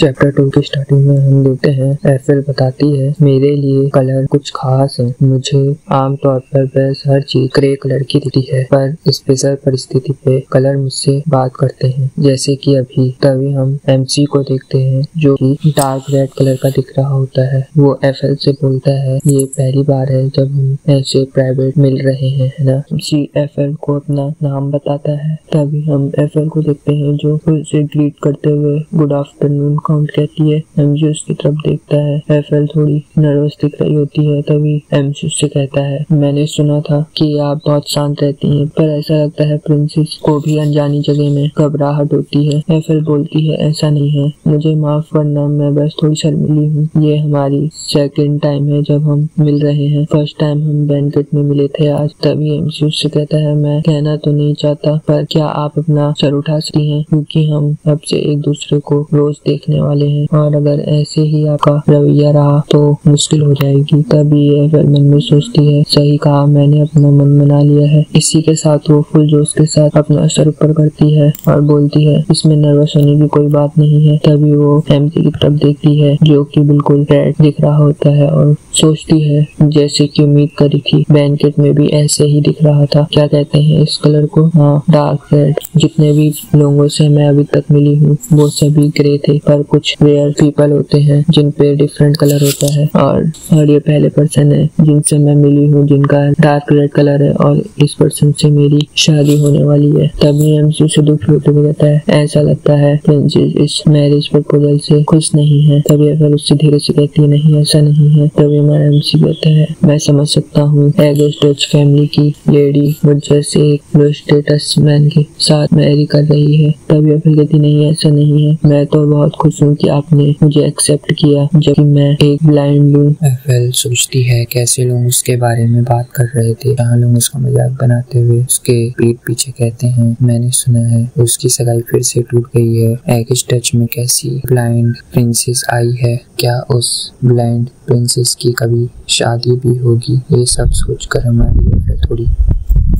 Chapter 2 की starting में हम देखते हैं एफएल बताती है मेरे लिए कलर कुछ खास है। मुझे आमतौर पर बस हर चीज ग्रे कलर की दिखती है, पर स्पेशल परिस्थिति पे कलर मुझसे बात करते हैं, जैसे कि अभी। तभी हम एमसी को देखते हैं जो कि डार्क रेड कलर का दिख रहा होता है। वो एफएल से बोलता है ये पहली बार है जब हम ऐसे प्राइवेट मिल रहे हैं, है ना। एमसी एफएल को अपना नाम बताता है। तभी हम एफएल को देखते हैं जो उसे ग्रीट करते हुए गुड आफ्टरनून काउंट कहती है। एमसी उसकी तरफ देखता है। एफएल थोड़ी नर्वस दिख रही होती है। तभी एमसी उससे कहता है मैंने सुना था कि आप बहुत शांत रहती हैं, पर ऐसा लगता है प्रिंसेस को भी अनजानी जगह में घबराहट होती है। एफएल बोलती है ऐसा नहीं है, मुझे माफ करना, मैं बस थोड़ी शर्मीली हूँ। ये हमारी सेकंड टाइम है जब हम मिल रहे हैं। फर्स्ट टाइम हम बैंकेट में मिले थे आज। तभी एमसी उससे कहता है मैं कहना तो नहीं चाहता, पर क्या आप अपना सर उठा सकती हैं, क्योंकि हम अब से एक दूसरे को रोज देखने वाले हैं, और अगर ऐसे ही आपका रवैया रहा तो मुश्किल हो जाएगी। तभी एफएल मन में सोचती है सही कहा, मैंने अपना मन बना लिया है। इसी के साथ वो फुल जोश के साथ अपना सर ऊपर करती है और बोलती है इसमें नर्वस होने की कोई बात नहीं है। तभी वो एमसी की तरफ देखती है जो कि बिल्कुल रेड दिख रहा होता है और सोचती है जैसे कि उम्मीद करी थी बैंकेट में भी ऐसे ही दिख रहा था। क्या कहते हैं इस कलर को? हाँ, डार्क रेड। जितने भी लोगों से मैं अभी तक मिली हूँ वो सभी ग्रे थे, पर कुछ रेयर पीपल होते हैं जिन पे डिफरेंट कलर होता है, और ये पहले पर्सन है जिनसे मैं मिली हूँ जिनका डार्क रेड कलर है, और इस पर्सन से मेरी शादी होने वाली है। तभी एमसी से दुखी होते हुए कहता है ऐसा लगता है प्रिंसेस इस मैरिज प्रपोजल से खुश नहीं है। तभी एफएल उससे धीरे से कहती है नहीं ऐसा नहीं है। तभी हमारा एमसी कहता है मैं समझ सकता हूँ एगेस्ट डच फैमिली की लेडी मुझे से एक लो स्टेटस मैन के साथ मैरी कर रही है। तभी एफएल कहती नहीं ऐसा नहीं है, मैं तो बहुत खुश हूँ कि आपने मुझे एक्सेप्ट किया जबकि मैं एक ब्लाइंड हूँ। एफएल सोचती है कैसे लोग उसके बारे में बात कर रहे थे, जहाँ लोग उसका मजाक बनाते हुए उसके पीठ पीछे कहते हैं मैंने सुना है उसकी सगाई फिर से टूट गई है। एगिश टच में कैसी ब्लाइंड प्रिंसेस आई है, क्या उस ब्लाइंड प्रिंसेस की कभी शादी भी होगी? ये सब सोचकर हमारी एफएल थोड़ी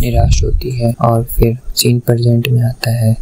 निराश होती है। और फिर सीन प्रेजेंट में आता है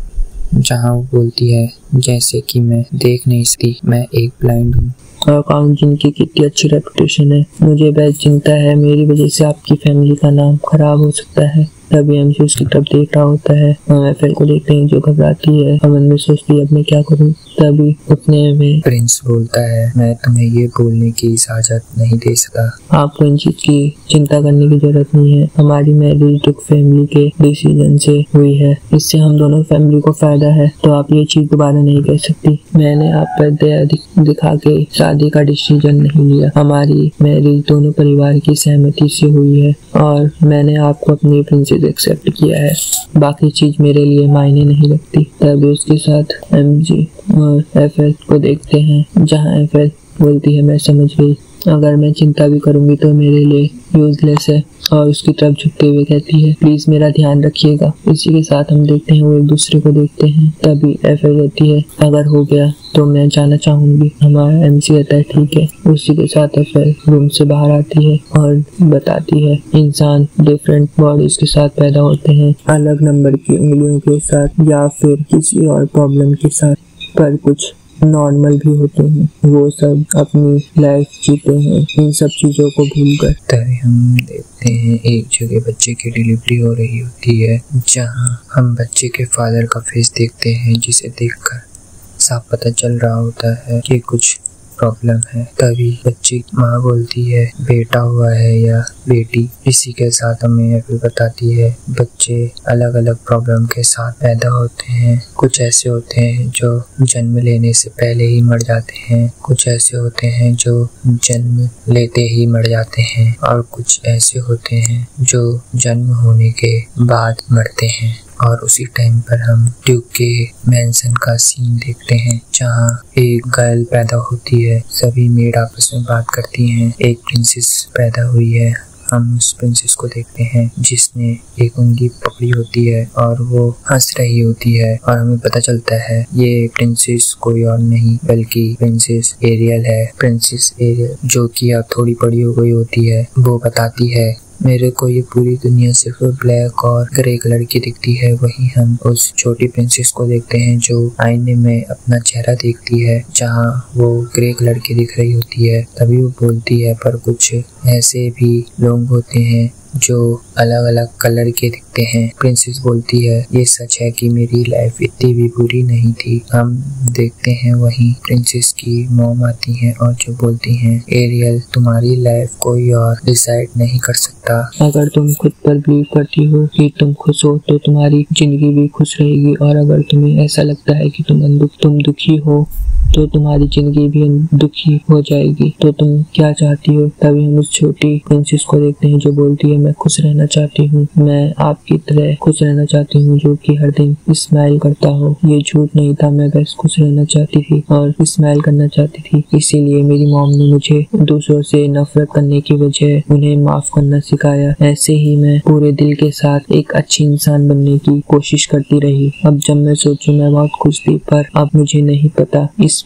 जहाँ वो बोलती है जैसे कि मैं देख नहीं सकती, मैं एक ब्लाइंड हूँ। और जिनकी कितनी अच्छी रेपुटेशन है, मुझे बेहद चिंता है मेरी वजह से आपकी फैमिली का नाम खराब हो सकता है। तभी एमसी उसकी तरफ देख रहा होता है। हम एफएल को देखते हैं जो घबराती है और मन में सोचती है अब मैं क्या करूं। तभी उतने में प्रिंस बोलता है मैं तुम्हें ये बोलने की इजाजत नहीं दे सका। आपको इन चीज की चिंता करने की जरूरत नहीं है, हमारी मैरिज दुख फैमिली के डिसीजन से हुई है, इससे हम दोनों फैमिली को फायदा है, तो आप ये चीज दोबारा नहीं कह सकती। मैंने आप पर दया दिखा के शादी का डिसीजन नहीं लिया, हमारी मैरिज दोनों परिवार की सहमति से हुई है और मैंने आपको अपनी प्रिंसेस एक्सेप्ट किया है, बाकी चीज मेरे लिए मायने नहीं रखती। तभी उसके साथ एमजी और एफएल को देखते हैं जहां एफएल बोलती है मैं समझ गई, अगर मैं चिंता भी करूंगी तो मेरे लिए यूजलेस है, और उसकी तरफ झुकते हुए कहती है प्लीज मेरा ध्यान रखिएगा। इसी के साथ हम देखते हैं वो एक दूसरे को देखते हैं। तभी एफएल कहती है अगर हो गया तो मैं जाना चाहूंगी। हमारा एमसी कहता है ठीक है। उसी के साथ एफएल रूम से बाहर आती है और बताती है इंसान डिफरेंट बॉडीज के साथ पैदा होते हैं, अलग नंबर की उंगलियों के साथ या फिर किसी और प्रॉब्लम के साथ, पर कुछ नॉर्मल भी होते हैं, वो सब अपनी लाइफ जीते हैं इन सब चीजों को भूलकर। तभी हम देखते हैं एक जगह बच्चे की डिलीवरी हो रही होती है, जहां हम बच्चे के फादर का फेस देखते हैं, जिसे देखकर साफ पता चल रहा होता है कि कुछ प्रॉब्लम है। तभी बच्चे की माँ बोलती है बेटा हुआ है या बेटी। इसी के साथ हमें एफएल बताती है बच्चे अलग अलग प्रॉब्लम के साथ पैदा होते हैं। कुछ ऐसे होते हैं जो जन्म लेने से पहले ही मर जाते हैं, कुछ ऐसे होते हैं जो जन्म लेते ही मर जाते हैं, और कुछ ऐसे होते हैं जो जन्म होने के बाद मरते हैं। और उसी टाइम पर हम ड्यूक के मैंसन का सीन देखते हैं जहाँ एक गर्ल पैदा होती है, सभी मेड आपस में बात करती हैं, एक प्रिंसेस पैदा हुई है। हम उस प्रिंसेस को देखते हैं जिसने एक उंगली पकड़ी होती है और वो हंस रही होती है, और हमें पता चलता है ये प्रिंसेस कोई और नहीं बल्कि प्रिंसेस एरियल है। प्रिंसेस एरियल जो कि अब थोड़ी बड़ी हो गई होती है, वो बताती है मेरे को ये पूरी दुनिया सिर्फ ब्लैक और ग्रे कलर की दिखती है। वहीं हम उस छोटी प्रिंसेस को देखते हैं जो आईने में अपना चेहरा देखती है, जहाँ वो ग्रे कलर की दिख रही होती है। तभी वो बोलती है, पर कुछ ऐसे भी लोग होते हैं जो अलग अलग कलर के दिखते हैं। प्रिंसेस बोलती है, ये सच है कि मेरी लाइफ इतनी भी बुरी नहीं थी। हम देखते हैं वहीं प्रिंसेस की मॉम आती हैं और जो बोलती हैं, एरियल तुम्हारी लाइफ कोई और डिसाइड नहीं कर सकता। अगर तुम खुद पर बिलीव करती हो कि तुम खुश हो तो तुम्हारी जिंदगी भी खुश रहेगी, और अगर तुम्हें ऐसा लगता है कि तुम दुखी हो तो तुम्हारी जिंदगी भी दुखी हो जाएगी। तो तुम क्या चाहती हो? तभी हम उस छोटी प्रिंसेस को देखते हैं जो बोलती है, मैं खुश रहना चाहती हूँ, मैं आपकी तरह खुश रहना चाहती हूँ जो कि हर दिन स्माइल करता हो। ये झूठ नहीं था, मैं बस खुश रहना चाहती थी और स्माइल करना चाहती थी। इसीलिए मेरी मॉम ने मुझे दूसरों से नफरत करने की बजाय उन्हें माफ करना सिखाया। ऐसे ही मैं पूरे दिल के साथ एक अच्छी इंसान बनने की कोशिश करती रही। अब जब मैं सोचूं, मैं बहुत खुश थी, पर अब मुझे नहीं पता इस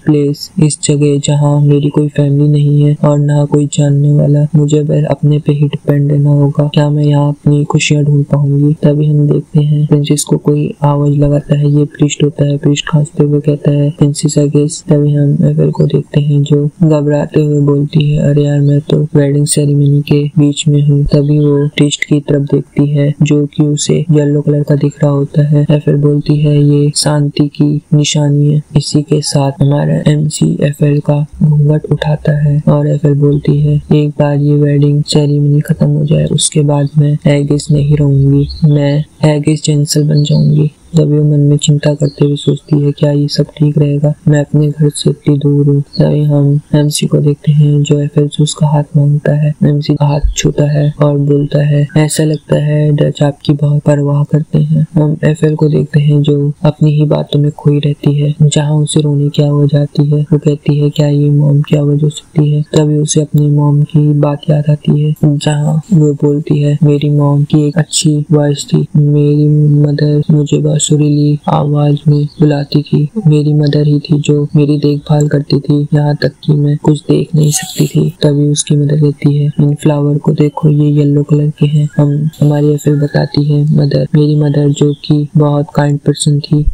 जगह जहाँ मेरी कोई फैमिली नहीं है और ना कोई जानने वाला, मुझे बस अपने पे ही डिपेंड रहना होगा। क्या मैं यहाँ अपनी खुशियाँ ढूंढ पाऊंगी? तभी हम देखते हैं प्रिंसेस को कोई आवाज लगाता है। ये प्रीस्ट होता है। प्रीस्ट खांसते हुए कहता है, प्रिंसेस अगेस। तभी हम एफेल को देखते हैं जो घबराते हुए बोलती है, अरे यार मैं तो वेडिंग सेरेमनी के बीच में हूँ। तभी वो प्रीस्ट की तरफ देखती है जो कि उसे येलो कलर का दिख रहा होता है। एफेल बोलती है, ये शांति की निशानी है। इसी के साथ हमारा MC एफएल का घूंघट उठाता है और एफएल बोलती है, एक बार ये वेडिंग सेरेमनी खत्म हो जाए उसके बाद मैं एगिस नहीं रहूंगी, मैं एगिस जेंसल बन जाऊंगी। तभी वो मन में चिंता करते हुए सोचती है, क्या ये सब ठीक रहेगा? मैं अपने घर से इतनी दूर हूँ। तभी हम MC को देखते हैं जो एफएल से उसका हाथ मांगता है। MC का हाथ छूता है और बोलता है, ऐसा लगता है डच आपकी बहुत परवाह करते हैं। हम एफएल को देखते हैं जो अपनी ही बातों में खोई रहती है। जहाँ उसे रोने की आवाज आती है, वो कहती है, क्या ये मॉम की आवाज हो सकती है? तभी उसे अपनी मॉम की बात याद आती है, जहाँ वो बोलती है, मेरी मॉम की एक अच्छी वॉइस थी, मेरी मदर मुझे सुरीली आवाज में बुलाती थी, मेरी मदर ही थी जो मेरी देखभाल करती थी, यहाँ तक कि मैं कुछ देख नहीं सकती थी। तभी उसकी मदर कहती है, इन फ्लावर को देखो, ये येलो कलर के हैं। हमारी एफएल बताती है, मेरी मदर जो कि बहुत काइंड पर्सन थी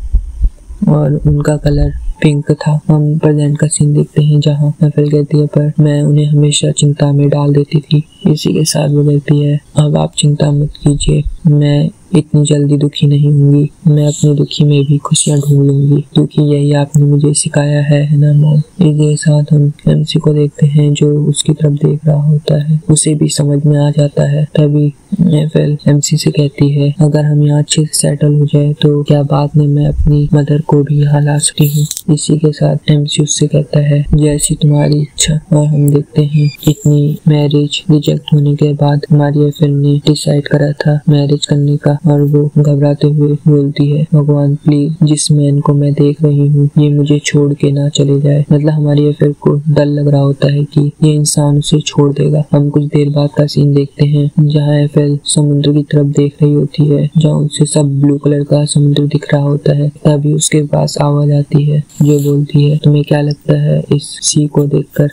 और उनका कलर पिंक था। हम प्रेजेंट का सीन देखते हैं जहाँ एफएल कहती है, पर मैं उन्हें हमेशा चिंता में डाल देती थी। इसी के साथ वो कहती है, अब आप चिंता मत कीजिए, मैं इतनी जल्दी दुखी नहीं होंगी, मैं अपनी दुखी में भी खुशियाँ ढूंढ लूंगी, क्योंकि यही आपने मुझे सिखाया है ना मॉम। इसके साथ हम MC को देखते हैं जो उसकी तरफ देख रहा होता है, उसे भी समझ में आ जाता है। तभी एफएल MC से कहती है, अगर हम यहाँ अच्छे से सेटल हो जाए तो क्या बाद में मैं अपनी मदर को भी यहाँ ला सकती हूँ? इसी के साथ MC उससे कहता है, जैसी तुम्हारी इच्छा। और हम देखते हैं इतनी मैरिज रिजेक्ट होने के बाद हमारी एफएल ने डिसाइड करा था मैरिज करने का, और वो घबराते हुए बोलती है, भगवान प्लीज जिस मैन को मैं देख रही हूँ ये मुझे छोड़ के ना चले जाए। मतलब हमारी एफएल को डर लग रहा होता है कि ये इंसान उसे छोड़ देगा। हम कुछ देर बाद का सीन देखते हैं जहाँ एफएल समुद्र की तरफ देख रही होती है, जहाँ उसे सब ब्लू कलर का समुद्र दिख रहा होता है। तभी उसके पास आवाज आती है जो बोलती है, तुम्हें क्या लगता है इस सी को देखकर?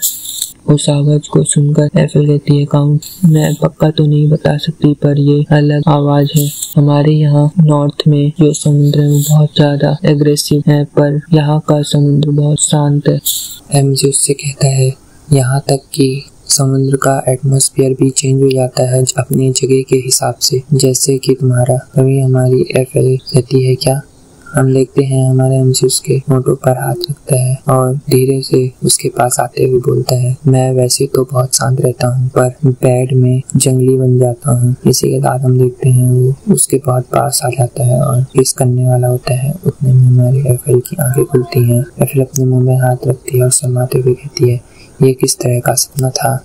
उस आवाज को सुनकर एफएल कहती है, काउंट मैं पक्का तो नहीं बता सकती, पर ये अलग आवाज है। हमारे यहाँ नॉर्थ में जो समुद्र है वो बहुत ज्यादा एग्रेसिव है, पर यहाँ का समुद्र बहुत शांत है। MC उससे कहता है, यहाँ तक कि समुद्र का एटमॉस्फेयर भी चेंज हो जाता है अपनी जगह के हिसाब से, जैसे कि तुम्हारा। तभी हमारी एफएल कहती है, क्या? हम देखते हैं हमारे MC उसके होठों पर हाथ रखता है और धीरे से उसके पास आते हुए बोलता है, मैं वैसे तो बहुत शांत रहता हूँ, पर बैड में जंगली बन जाता हूँ। इसी के बाद हम देखते हैं वो उसके बहुत पास आ जाता है और किस करने वाला होता है। उतने में हमारी एफएल की आंखें खुलती हैं। एफएल अपने मुंह में हाथ रखती है और शर्माते हुए कहती है, ये किस तरह का सपना था?